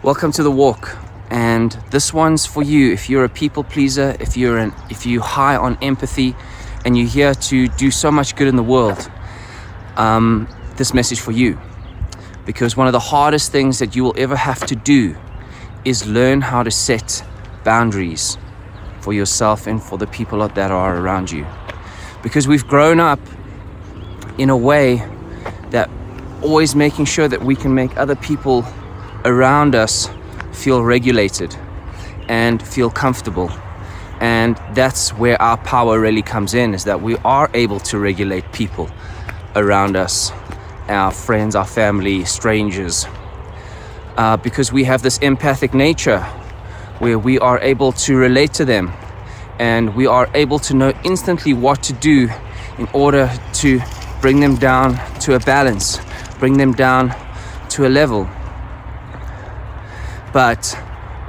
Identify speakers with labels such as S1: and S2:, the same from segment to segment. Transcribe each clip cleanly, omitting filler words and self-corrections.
S1: Welcome to the walk, and this one's for you. If you're a people pleaser, if you high on empathy, and you're here to do so much good in the world, this message for you. Because one of the hardest things that you will ever have to do is learn how to set boundaries for yourself and for the people that are around you. Because we've grown up in a way that always making sure that we can make other people around us feel regulated and feel comfortable. And that's where our power really comes in, is that we are able to regulate people around us, our friends, our family, strangers, because we have this empathic nature where we are able to relate to them and we are able to know instantly what to do in order to bring them down to a balance, bring them down to a level. But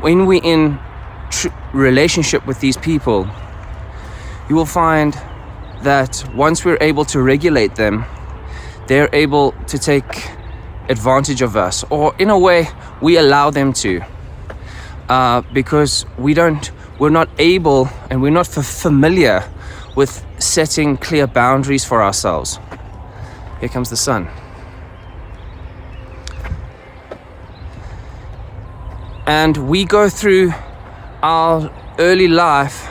S1: when we're in relationship with these people, you will find that once we're able to regulate them, they're able to take advantage of us, or in a way we allow them to, because we're not able and we're not familiar with setting clear boundaries for ourselves. Here comes the sun. And we go through our early life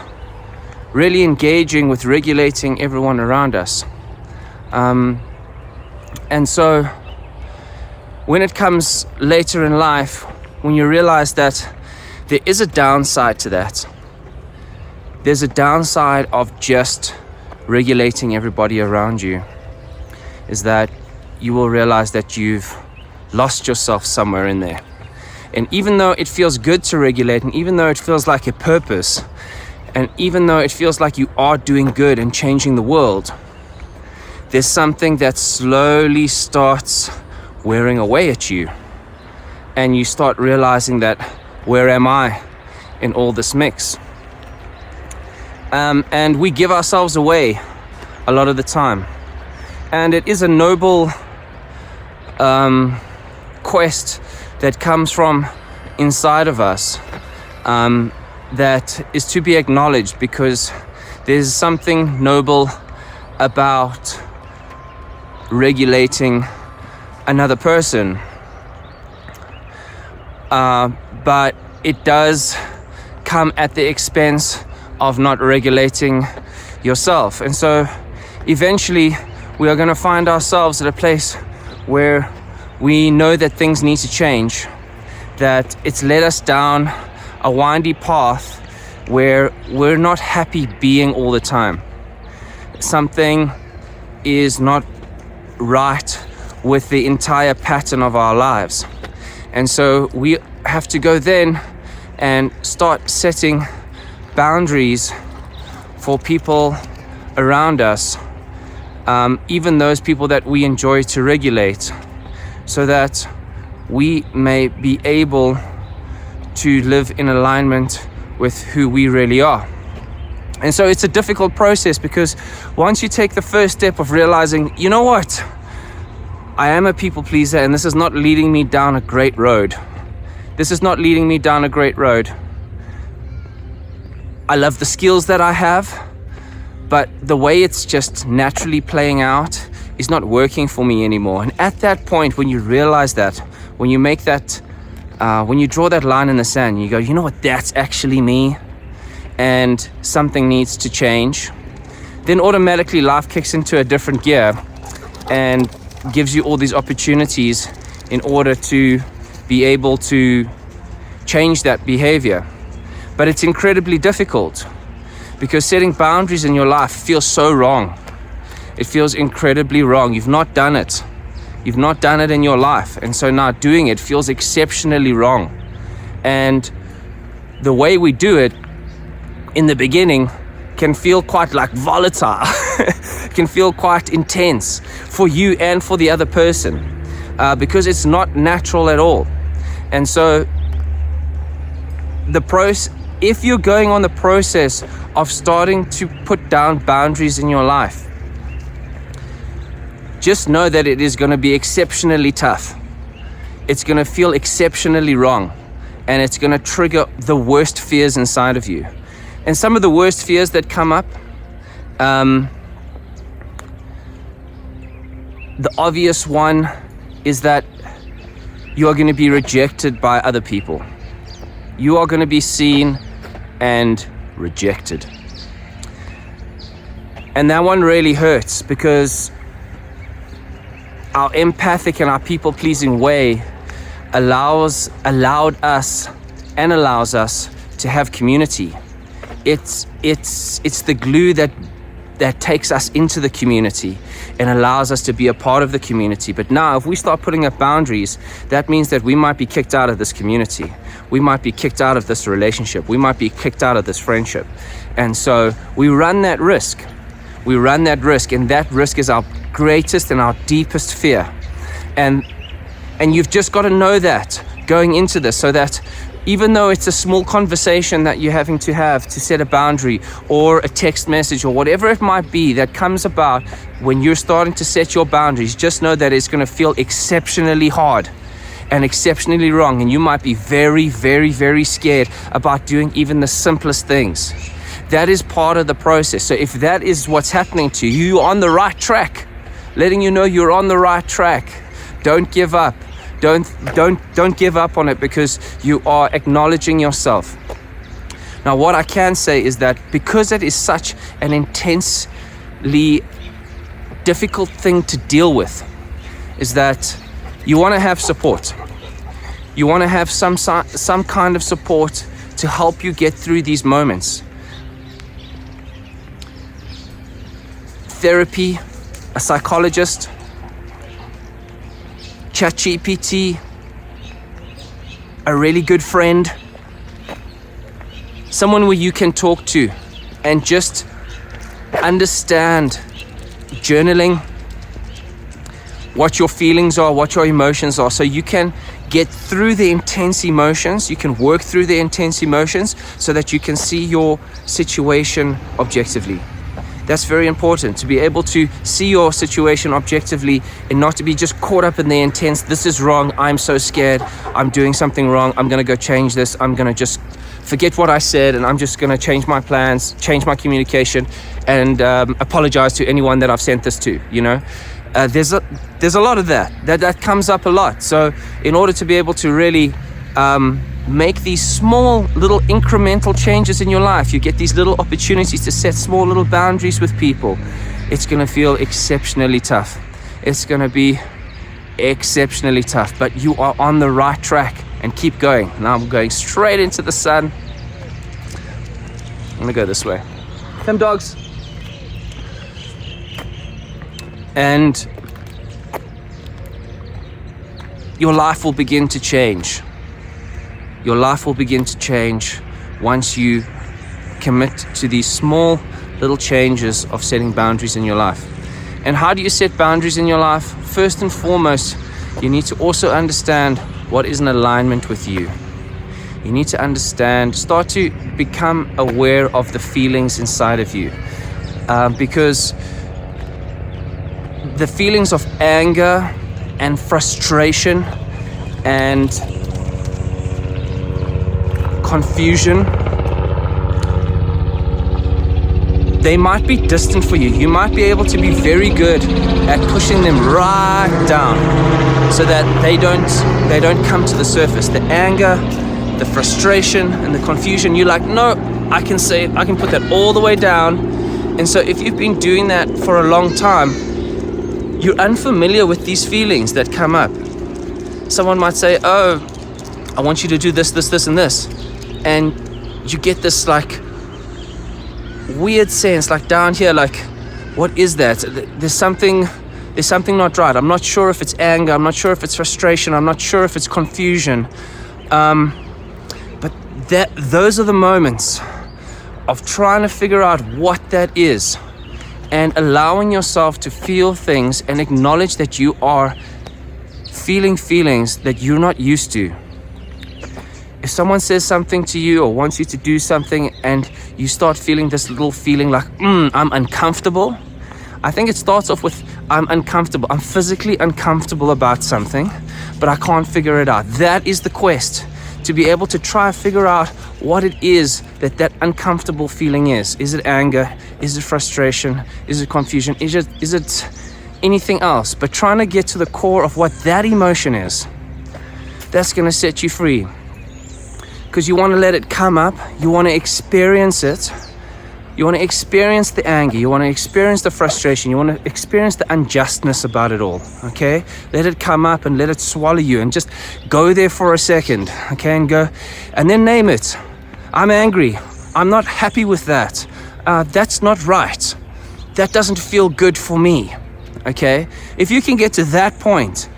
S1: really engaging with regulating everyone around us. And so when it comes later in life, when you realize that there is a downside to that, there's a downside of just regulating everybody around you, is that you will realize that you've lost yourself somewhere in there. And even though it feels good to regulate, and even though it feels like a purpose, and even though it feels like you are doing good and changing the world, there's something that slowly starts wearing away at you. And you start realizing that, where am I in all this mix? And we give ourselves away a lot of the time. And it is a noble quest that comes from inside of us, that is to be acknowledged, because there's something noble about regulating another person, but it does come at the expense of not regulating yourself. And so eventually we are going to find ourselves at a place where we know that things need to change, that it's led us down a windy path where we're not happy being all the time. Something is not right with the entire pattern of our lives. And so we have to go then and start setting boundaries for people around us, even those people that we enjoy to regulate, so that we may be able to live in alignment with who we really are. And so it's a difficult process, because once you take the first step of realizing, you know what, I am a people pleaser and this is not leading me down a great road. This is not leading me down a great road. I love the skills that I have, but the way it's just naturally playing out is not working for me anymore. And at that point, when you realize that, when you make that, when you draw that line in the sand, you go, you know what, that's actually me, and something needs to change, then automatically life kicks into a different gear and gives you all these opportunities in order to be able to change that behavior. But it's incredibly difficult, because setting boundaries in your life feels so wrong. It feels incredibly wrong. You've not done it. You've not done it in your life. And so now doing it feels exceptionally wrong. And the way we do it in the beginning can feel quite like volatile. Can feel quite intense for you and for the other person, because it's not natural at all. And so if you're going on the process of starting to put down boundaries in your life, just know that it is going to be exceptionally tough. It's going to feel exceptionally wrong. and it's going to trigger the worst fears inside of you. And some of the worst fears that come up, the obvious one is that you are going to be rejected by other people. You are going to be seen and rejected. And that one really hurts, because our empathic and our people-pleasing way allows us to have community. It's the glue that takes us into the community and allows us to be a part of the community. But now, if we start putting up boundaries, that means that we might be kicked out of this community. We might be kicked out of this relationship. We might be kicked out of this friendship. And so we run that risk. And that risk is our greatest and our deepest fear. And you've just got to know that going into this, so that even though it's a small conversation that you're having to have to set a boundary, or a text message, or whatever it might be that comes about when you're starting to set your boundaries, just know that it's going to feel exceptionally hard and exceptionally wrong. And you might be very, very, very scared about doing even the simplest things. That is part of the process. So if that is what's happening to you, you're on the right track. Letting you know you're on the right track. Don't give up. Don't give up on it, because you are acknowledging yourself. Now, what I can say is that because it is such an intensely difficult thing to deal with, is that you want to have support. You want to have some kind of support to help you get through these moments. Therapy, a psychologist, ChatGPT, a really good friend, someone where you can talk to and just understand, journaling, what your feelings are, what your emotions are, so you can get through the intense emotions, you can work through the intense emotions so that you can see your situation objectively. That's very important, to be able to see your situation objectively and not to be just caught up in the intense, this is wrong, I'm so scared, I'm doing something wrong, I'm going to go change this, I'm going to just forget what I said, and I'm just going to change my plans, change my communication, and apologize to anyone that I've sent this to, you know. There's a lot of that comes up a lot. So in order to be able to really make these small little incremental changes in your life, you get these little opportunities to set small little boundaries with people, it's going to feel exceptionally tough. It's going to be exceptionally tough, but you are on the right track, and keep going. Now I'm going straight into the sun. I'm going to go this way. Come dogs. And your life will begin to change. Your life will begin to change once you commit to these small little changes of setting boundaries in your life. And how do you set boundaries in your life? First and foremost, you need to also understand what is in alignment with you. You need to understand, start to become aware of the feelings inside of you. Because the feelings of anger and frustration and confusion, they might be distant for you. You might be able to be very good at pushing them right down so that they don't come to the surface. The anger, the frustration, and the confusion, you're like, no, I can put that all the way down. And so if you've been doing that for a long time, you're unfamiliar with these feelings that come up. Someone might say, oh, I want you to do this, this, this, and this. And you get this like weird sense, like down here, like, what is that? There's something not right. I'm not sure if it's anger. I'm not sure if it's frustration. I'm not sure if it's confusion. But those are the moments of trying to figure out what that is, and allowing yourself to feel things and acknowledge that you are feeling feelings that you're not used to. If someone says something to you or wants you to do something and you start feeling this little feeling like, I'm uncomfortable, I think it starts off with, I'm uncomfortable. I'm physically uncomfortable about something, but I can't figure it out. That is the quest, to be able to try figure out what it is that uncomfortable feeling is. Is it anger? Is it frustration? Is it confusion? Is it anything else? But trying to get to the core of what that emotion is, that's going to set you free. Because you want to let it come up, you want to experience it. You want to experience the anger, you want to experience the frustration, you want to experience the unjustness about it all, okay? Let it come up and let it swallow you, and just go there for a second, okay? And then name it. I'm angry. I'm not happy with that. That's not right. That doesn't feel good for me, okay? If you can get to that point,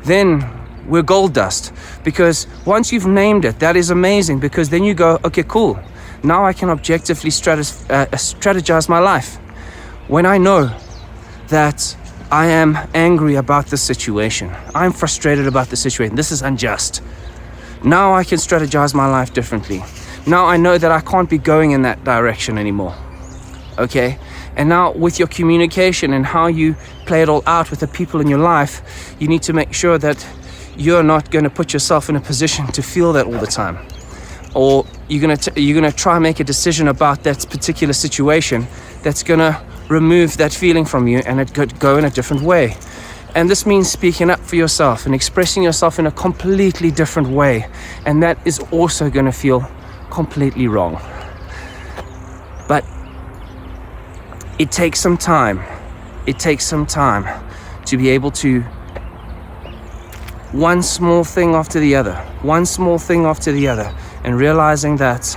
S1: then we're gold dust. Because once you've named it, that is amazing, because then you go, okay, cool. Now I can objectively strategize my life. When I know that I am angry about the situation, I'm frustrated about the situation, this is unjust. Now I can strategize my life differently. Now I know that I can't be going in that direction anymore. Okay? And now with your communication and how you play it all out with the people in your life, you need to make sure that you're not going to put yourself in a position to feel that all the time. Or you're gonna try and make a decision about that particular situation that's gonna remove that feeling from you, and it could go in a different way. And this means speaking up for yourself and expressing yourself in a completely different way, and that is also gonna feel completely wrong. But it takes some time. It takes some time to be able to, one small thing after the other, and realizing that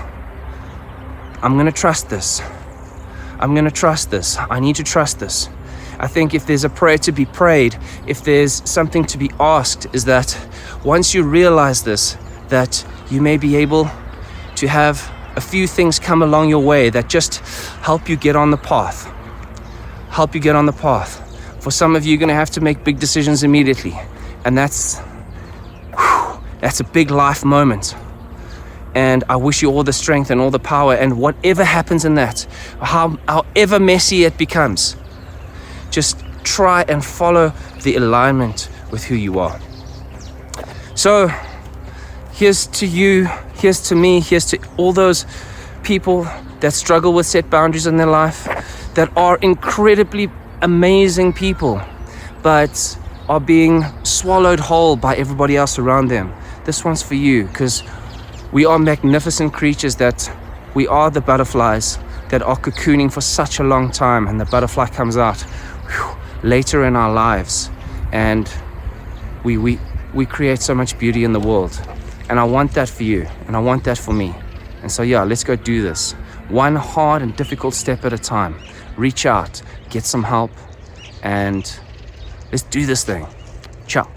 S1: I'm going to trust this. I'm going to trust this. I need to trust this. I think if there's a prayer to be prayed, if there's something to be asked, is that once you realize this, that you may be able to have a few things come along your way that just help you get on the path. For some of you, you're going to have to make big decisions immediately. And that's a big life moment. And I wish you all the strength and all the power, and whatever happens in that, however messy it becomes, just try and follow the alignment with who you are. So here's to you, here's to me, here's to all those people that struggle with set boundaries in their life, that are incredibly amazing people, but are being swallowed whole by everybody else around them. This one's for you, because we are magnificent creatures, that we are the butterflies that are cocooning for such a long time, and the butterfly comes out later in our lives, and we create so much beauty in the world. And I want that for you, and I want that for me. And so let's go do this. One hard and difficult step at a time. Reach out, get some help, and let's do this thing. Ciao.